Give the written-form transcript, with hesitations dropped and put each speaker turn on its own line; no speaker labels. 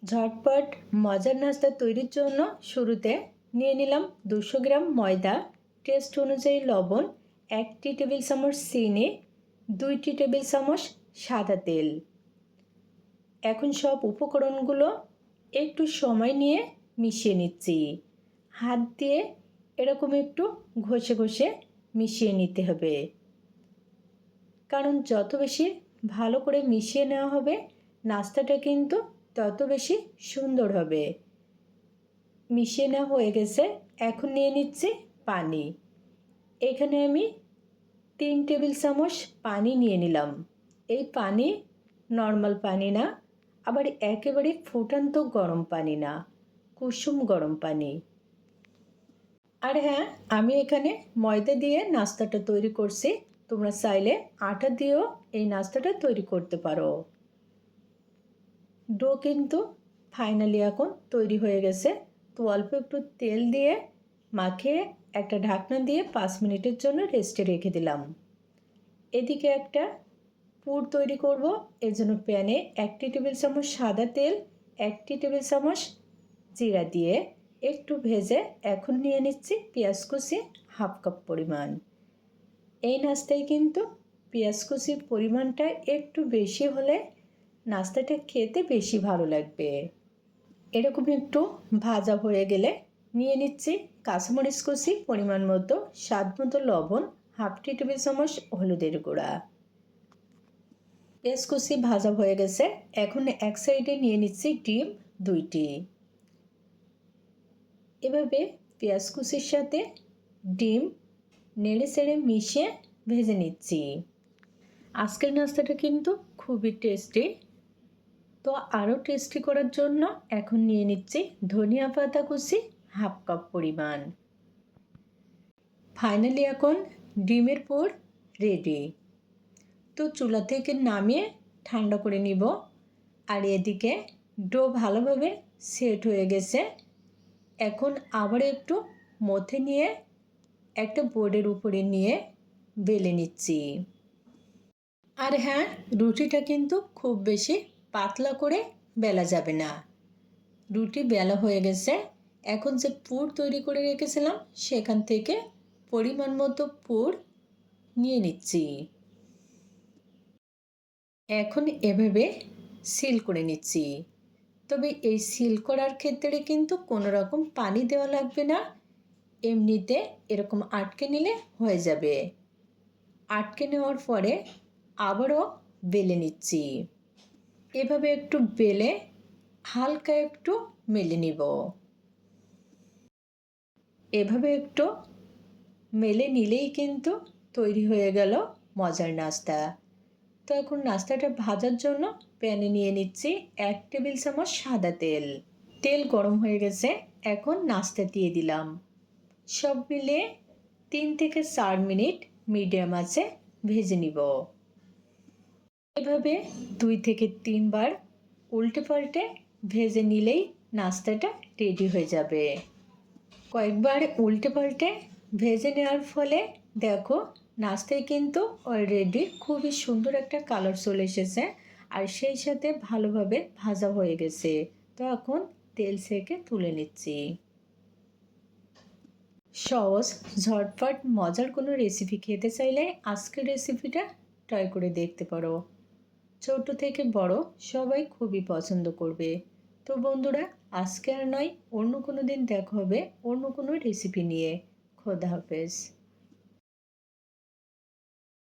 ঝটপট মজার নাস্তা তৈরির জন্য শুরুতে নিয়ে নিলাম 200 গ্রাম ময়দা, টেস্ট অনুযায়ী লবণ, 1 টেবিল চামচ চিনি, 2 টেবিল চামচ সাদা তেল। এখন সব উপকরণগুলো একটু সময় নিয়ে মিশিয়ে নিচ্ছি। হাত দিয়ে এরকম একটু ঘষে ঘষে মিশিয়ে নিতে হবে, কারণ যত বেশি ভালো করে মিশিয়ে নেওয়া হবে নাস্তাটা কিন্তু তত বেশি সুন্দর হবে। মিশিয়ে নেওয়া হয়ে গেছে, এখন নিয়ে নিচ্ছি পানি। এখানে আমি 3 টেবিল চামচ পানি নিয়ে নিলাম। এই পানি নর্মাল পানি না, আবার একেবারে ফুটন্ত গরম পানি না, কুসুম গরম পানি। আর হ্যাঁ, আমি এখানে ময়দা দিয়ে নাস্তাটা তৈরি করছি, তোমরা চাইলে আটা দিয়েও এই নাস্তাটা তৈরি করতে পারো। ডো কিন্তু ফাইনালি এখন তৈরি হয়ে গেছে। তো অল্প একটু তেল দিয়ে মাখিয়ে একটা ঢাকনা দিয়ে 5 মিনিটের জন্য রেস্টে রেখে দিলাম। এদিকে একটা পুর তৈরি করব, এর জন্য প্যানে 1 টেবিল চামচ সাদা তেল, 1 টেবিল চামচ জিরা দিয়ে একটু ভেজে এখন নিয়ে নিচ্ছি পেঁয়াজ কুচি হাফ কাপ পরিমাণ। এই নাস্তায় কিন্তু পেঁয়াজ কুচির পরিমাণটা একটু বেশি হলে নাস্তাটা খেতে বেশি ভালো লাগবে। এরকম একটু ভাজা হয়ে গেলে নিয়ে নিচ্ছি কাঁচামরিচ কুচি পরিমাণ মতো, স্বাদ মতো লবণ, হাফ টেবিল চামচ হলুদের গুঁড়া। পেঁয়াজ কুচি ভাজা হয়ে গেছে, এখন এক সাইডে নিয়ে নিচ্ছি ডিম 2টি। এভাবে পেঁয়াজ কুচির সাথে ডিম নেড়ে চেড়ে মিশিয়ে ভেজে নিচ্ছি। আজকের নাস্তাটা কিন্তু খুবই টেস্টি। তো আরও টেস্টি করার জন্য এখন নিয়ে নিচ্ছি ধনিয়া পাতা কুচি হাফ কাপ পরিমাণ। ফাইনালি এখন ডিমের পুর রেডি। তো চুলা থেকে নামিয়ে ঠান্ডা করে নিব। আর এদিকে ডো ভালোভাবে সেট হয়ে গেছে। এখন আবার একটু মথে নিয়ে একটা বোর্ডের উপরে নিয়ে বেলে নিচ্ছি। আর হ্যাঁ, রুটিটা কিন্তু খুব বেশি পাতলা করে বেলা যাবে না। রুটি বেলা হয়ে গেছে, এখন যে পুর তৈরি করে রেখেছিলাম সেখান থেকে পরিমাণ মতো পুর নিয়ে নিচ্ছি। এখন এভাবে সিল করে নিচ্ছি। তবে এই সিল করার ক্ষেত্রে কিন্তু কোনো রকম পানি দেওয়া লাগবে না, এমনিতে এরকম আটকে নিলে হয়ে যাবে। আটকে নেওয়ার পরে আবারও বেলে নিচ্ছি। এভাবে একটু বেলে হালকা একটু মেলে নিব। এভাবে একটু মেলে নিলেই কিন্তু তৈরি হয়ে গেল মজার নাস্তা। তো এখন নাস্তাটা ভাজার জন্য প্যানে নিয়ে নিচ্ছি 1 টেবিল চামচ সাদা তেল। তেল গরম হয়ে গেছে, এখন নাস্তা দিয়ে দিলাম। সব মিলিয়ে 3 থেকে 4 মিনিট মিডিয়াম আঁচে ভেজে নিব। এভাবে 2 থেকে 3 বার উল্টে পাল্টে ভেজে নিলেই নাস্তাটা রেডি হয়ে যাবে। কয়েকবার উল্টে পাল্টে ভেজে নেওয়ার ফলে দেখো নাস্তায় কিন্তু অলরেডি খুবই সুন্দর একটা কালার চলে এসেছে, আর সেই সাথে ভালোভাবে ভাজা হয়ে গেছে। তো এখন তেল সেকে তুলে নিচ্ছি। সহজ ঝটপট মজার কোনো রেসিপি খেতে চাইলে আজকের রেসিপিটা ট্রাই করে দেখতে পারো। ছোট থেকে বড় সবাই খুবই পছন্দ করবে। তো বন্ধুরা, আজকে আর নয়, অন্য কোনো দিন দেখা হবে অন্য কোনো রেসিপি নিয়ে। খোদা হাফেজ।